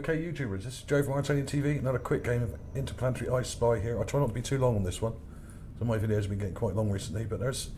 Okay, YouTubers, this is Joe from ArtAlienTV. Another quick game of Interplanetary Ice Spy here. I try not to be too long on this one. So my videos have been getting quite long recently, but there's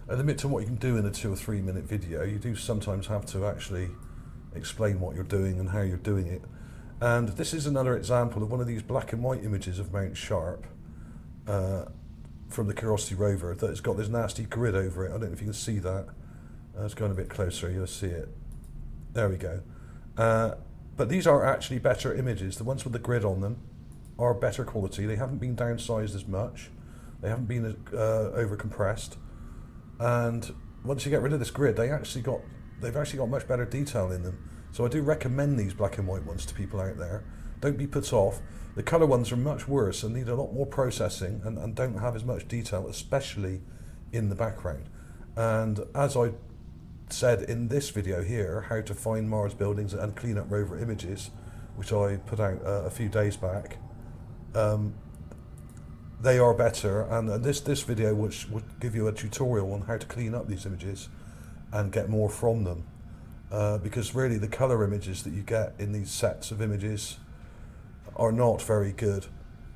a limit to what you can do in a 2 or 3 minute video. You do sometimes have to actually explain what you're doing and how you're doing it. And this is another example of one of these black and white images of Mount Sharp from the Curiosity rover that's got this nasty grid over it. I don't know if you can see that. It's going a bit closer, you'll see it. There we go. But these are actually better images. The ones with the grid on them are better quality. They haven't been downsized as much. They haven't been over compressed. And once you get rid of this grid, they've actually got much better detail in them. So I do recommend these black and white ones to people out there. Don't be put off. The colour ones are much worse and need a lot more processing and don't have as much detail, especially in the background. And as I said in this video here, how to find Mars buildings and clean up rover images, which I put out a few days back, they are better, and this video which would give you a tutorial on how to clean up these images and get more from them, because really the color images that you get in these sets of images are not very good,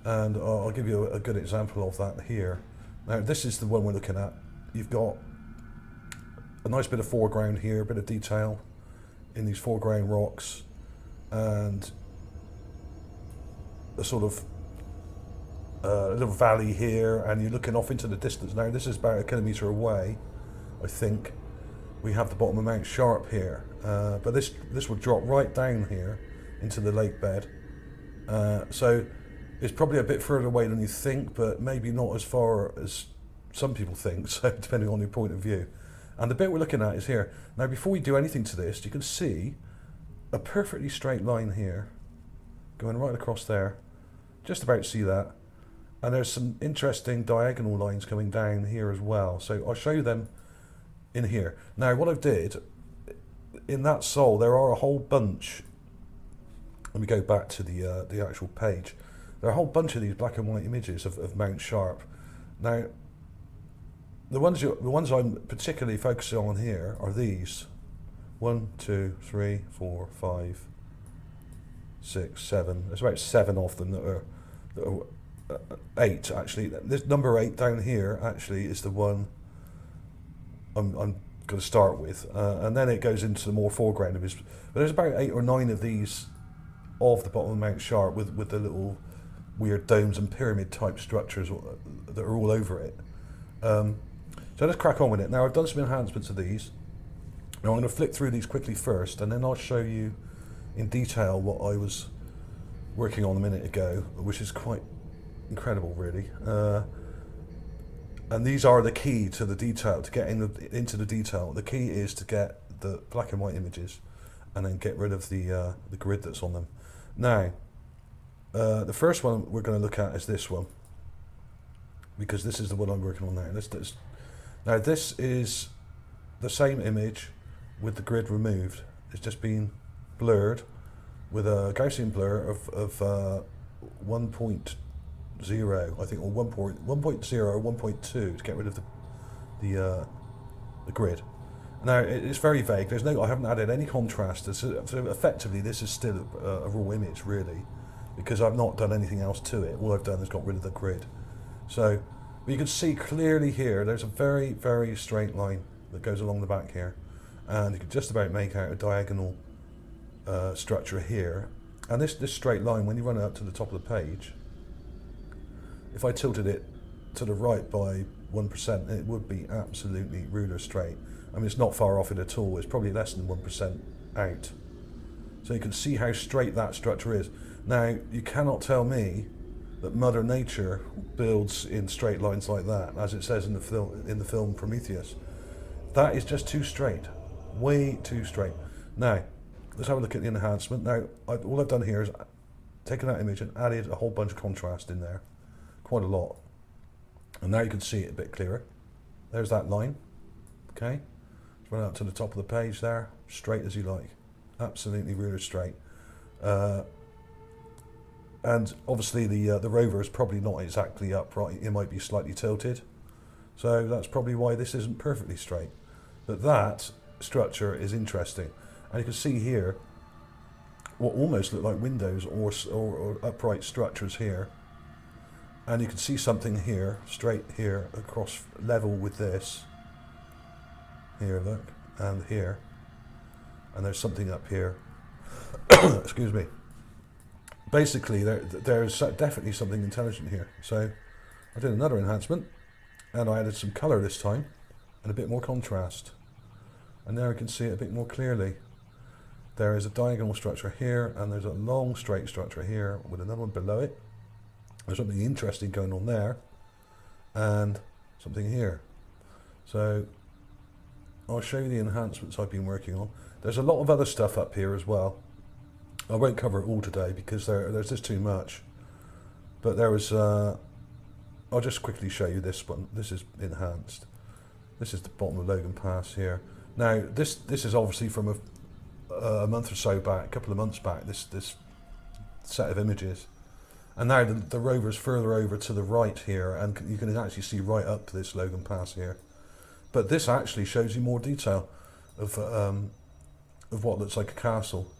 and I'll give you a good example of that here. Now this is the one we're looking at. You've got a nice bit of foreground here, a bit of detail in these foreground rocks, and a sort of a little valley here, and you're looking off into the distance. Now this is about 1 kilometre away, I think. We have the bottom of Mount Sharp here, but this would drop right down here into the lake bed. So it's probably a bit further away than you think, but maybe not as far as some people think, so depending on your point of view. And the bit we're looking at is here. Now before we do anything to this, you can see a perfectly straight line here, going right across there. Just about see that. And there's some interesting diagonal lines coming down here as well. So I'll show you them in here. Now what I've did, in that sol, there are a whole bunch. Let me go back to the actual page. There are a whole bunch of these black and white images of Mount Sharp. Now, the ones I'm particularly focusing on here are these. 1, 2, 3, 4, 5, 6, 7. There's about 7 of them that are 8 actually. This number 8 down here actually is the one I'm going to start with, and then it goes into the more foreground of his. But there's about 8 or 9 of these of the bottom of Mount Sharp with the little weird domes and pyramid type structures that are all over it. So let's crack on with it. Now I've done some enhancements of these. Now I'm going to flick through these quickly first, and then I'll show you in detail what I was working on a minute ago, which is quite incredible really. And these are the key to the detail, to getting into the detail. The key is to get the black and white images and then get rid of the grid that's on them. Now, the first one we're going to look at is this one, because this is the one I'm working on now. Now this is the same image with the grid removed. It's just been blurred with a Gaussian blur of 1.0, I think, or 1.0 or 1.2 to get rid of the grid. Now it's very vague. I haven't added any contrast. So effectively, this is still a raw image, really, because I've not done anything else to it. All I've done is got rid of the grid. So, but you can see clearly here. There's a very, very straight line that goes along the back here, and you can just about make out a diagonal structure here. And this straight line, when you run it up to the top of the page, if I tilted it to the right by 1%, it would be absolutely ruler straight. I mean, it's not far off it at all. It's probably less than 1% out. So you can see how straight that structure is. Now, you cannot tell me that Mother Nature builds in straight lines like that, as it says in the film Prometheus. That is just too straight, way too straight. Now, let's have a look at the enhancement. Now, all I've done here is taken that image and added a whole bunch of contrast in there, quite a lot. And now you can see it a bit clearer. There's that line, okay? Let's run out to the top of the page there, straight as you like, absolutely ruler straight. And obviously the rover is probably not exactly upright, it might be slightly tilted. So that's probably why this isn't perfectly straight. But that structure is interesting. And you can see here what almost look like windows or upright structures here. And you can see something here, straight here, across level with this. Here, look, and here. And there's something up here. Excuse me. Basically, there's definitely something intelligent here. So I did another enhancement, and I added some colour this time, and a bit more contrast. And now I can see it a bit more clearly. There is a diagonal structure here, and there's a long straight structure here with another one below it. There's something interesting going on there, and something here. So I'll show you the enhancements I've been working on. There's a lot of other stuff up here as well. I won't cover it all today because there's just too much. But there was, I'll just quickly show you this one. This is enhanced. This is the bottom of Logan Pass here. Now this is obviously from a month or so back, a couple of months back, this set of images. And now the rover's further over to the right here, and you can actually see right up to this Logan Pass here. But this actually shows you more detail of what looks like a castle.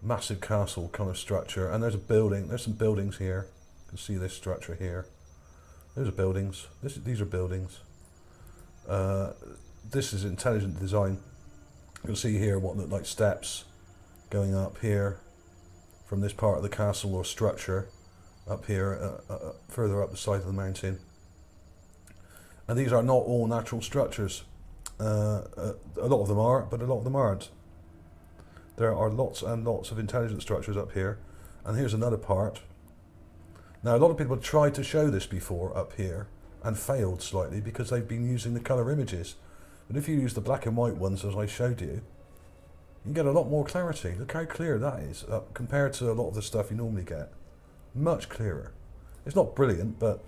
Massive castle kind of structure, and there's a building. There's some buildings here. You can see this structure here. Those are buildings. These are buildings. This is intelligent design. You'll see here what look like steps going up here from this part of the castle or structure up here, further up the side of the mountain. And these are not all natural structures. A lot of them are, but a lot of them aren't. There are lots and lots of intelligent structures up here. And here's another part. Now a lot of people have tried to show this before up here and failed slightly because they've been using the colour images. But if you use the black and white ones as I showed you, you can get a lot more clarity. Look how clear that is compared to a lot of the stuff you normally get. Much clearer. It's not brilliant, but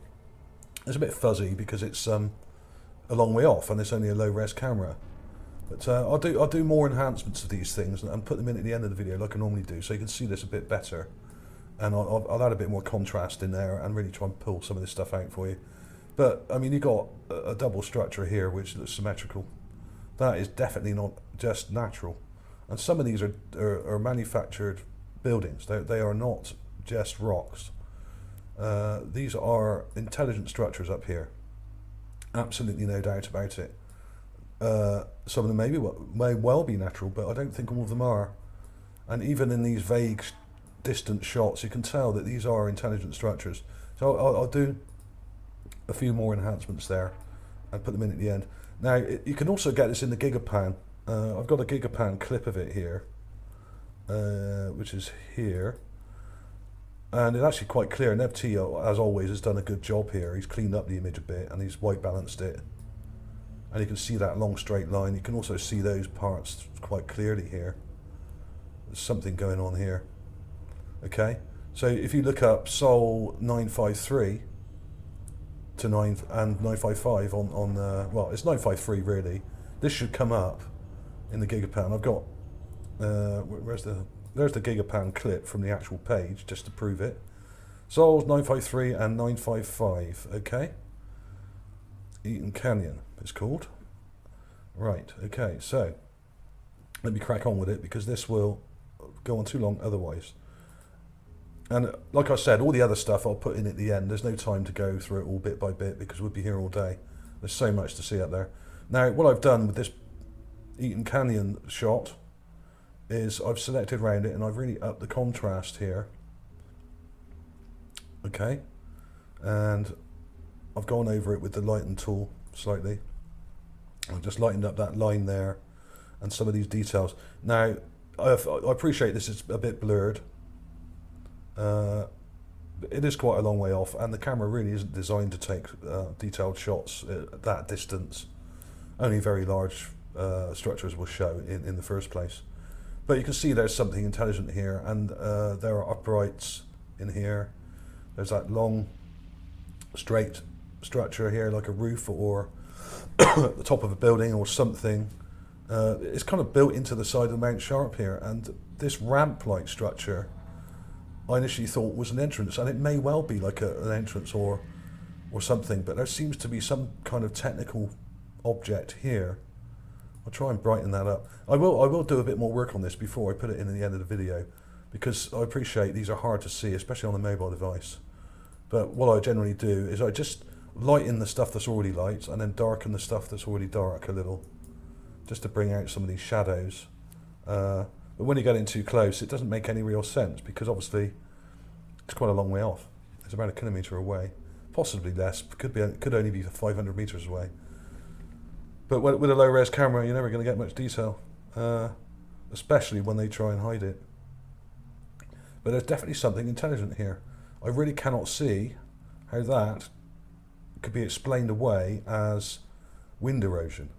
it's a bit fuzzy because it's a long way off and it's only a low-res camera. But I'll do more enhancements to these things and put them in at the end of the video like I normally do, so you can see this a bit better. And I'll add a bit more contrast in there and really try and pull some of this stuff out for you. But I mean, you've got a double structure here which looks symmetrical. That is definitely not just natural. And some of these are manufactured buildings. They are not just rocks. These are intelligent structures up here. Absolutely no doubt about it. Some of them may well be natural, but I don't think all of them are. And even in these vague, distant shots, you can tell that these are intelligent structures. So I'll do a few more enhancements there and put them in at the end. Now, you can also get this in the Gigapan. I've got a Gigapan clip of it here, which is here. And it's actually quite clear. And FT, as always, has done a good job here. He's cleaned up the image a bit and he's white balanced it. And you can see that long straight line. You can also see those parts quite clearly here. There's something going on here. Okay, so if you look up Sol 953 to 955 on well, it's 953 really. This should come up in the Gigapan. I've got there's the Gigapan clip from the actual page just to prove it. Sols 953 and 955. Okay, Eaton Canyon it's called. Right, okay, so let me crack on with it because this will go on too long otherwise. And like I said, all the other stuff I'll put in at the end. There's no time to go through it all bit by bit because we'll be here all day. There's so much to see up there. Now, what I've done with this Eaton Canyon shot is I've selected around it and I've really upped the contrast here. Okay, and I've gone over it with the lighten tool slightly. I've just lightened up that line there and some of these details. Now, I appreciate this is a bit blurred. It is quite a long way off and the camera really isn't designed to take detailed shots at that distance. Only very large structures will show in the first place. But you can see there's something intelligent here and there are uprights in here. There's that long straight structure here like a roof or the top of a building or something. It's kind of built into the side of Mount Sharp here, and this ramp-like structure I initially thought was an entrance, and it may well be like an entrance or something, but there seems to be some kind of technical object here. I'll try and brighten that up. I will do a bit more work on this before I put it in at the end of the video. because I appreciate these are hard to see, especially on a mobile device. But what I generally do is I just lighten the stuff that's already light and then darken the stuff that's already dark a little, just to bring out some of these shadows. But when you get in too close, it doesn't make any real sense, because obviously it's quite a long way off. It's about 1 kilometre away, possibly less. Could only be 500 meters away. But with a low-res camera, you're never going to get much detail, especially when they try and hide it. But there's definitely something intelligent here. I really cannot see how that could be explained away as wind erosion.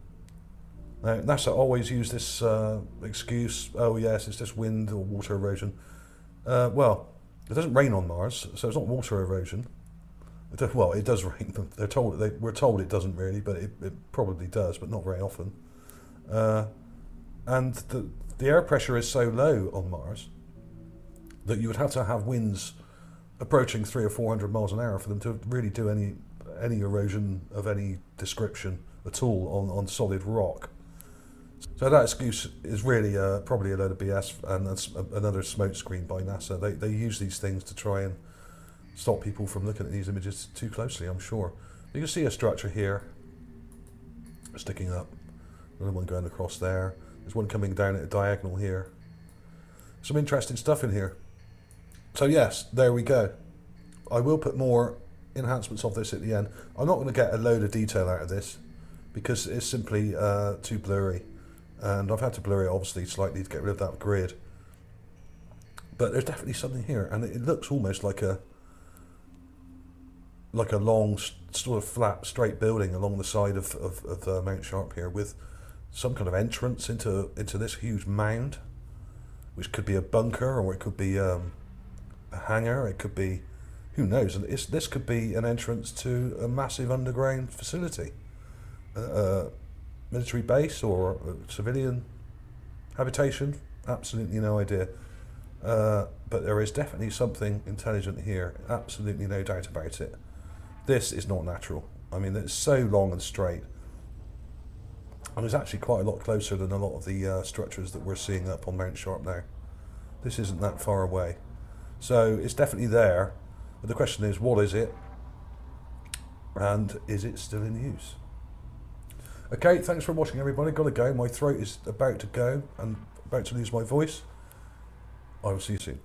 Now, NASA always use this excuse, oh yes, it's just wind or water erosion. Well, it doesn't rain on Mars, so it's not water erosion. Well, it does rain. We're told it doesn't really, but it probably does, but not very often. And the air pressure is so low on Mars that you would have to have winds approaching 300 or 400 miles an hour for them to really do any erosion of any description at all on solid rock. So that excuse is really probably a load of BS, and that's another smokescreen by NASA. They use these things to try and stop people from looking at these images too closely, I'm sure. You can see a structure here sticking up, another one going across there. There's one coming down at a diagonal here. Some interesting stuff in here. So yes, there we go. I will put more enhancements of this at the end. I'm not going to get a load of detail out of this because it's simply too blurry, and I've had to blur it obviously slightly to get rid of that grid. But there's definitely something here, and it looks almost like a long sort of flat straight building along the side of Mount Sharp here, with some kind of entrance into this huge mound, which could be a bunker, or it could be a hangar, it could be, who knows, and this could be an entrance to a massive underground facility, military base or a civilian habitation, absolutely no idea. But there is definitely something intelligent here, absolutely no doubt about it. This is not natural. I mean, it's so long and straight, and it's actually quite a lot closer than a lot of the structures that we're seeing up on Mount Sharp now. This isn't that far away. So it's definitely there, but the question is, what is it, and is it still in use? Okay, thanks for watching everybody. Gotta go, my throat is about to go and about to lose my voice. I will see you soon.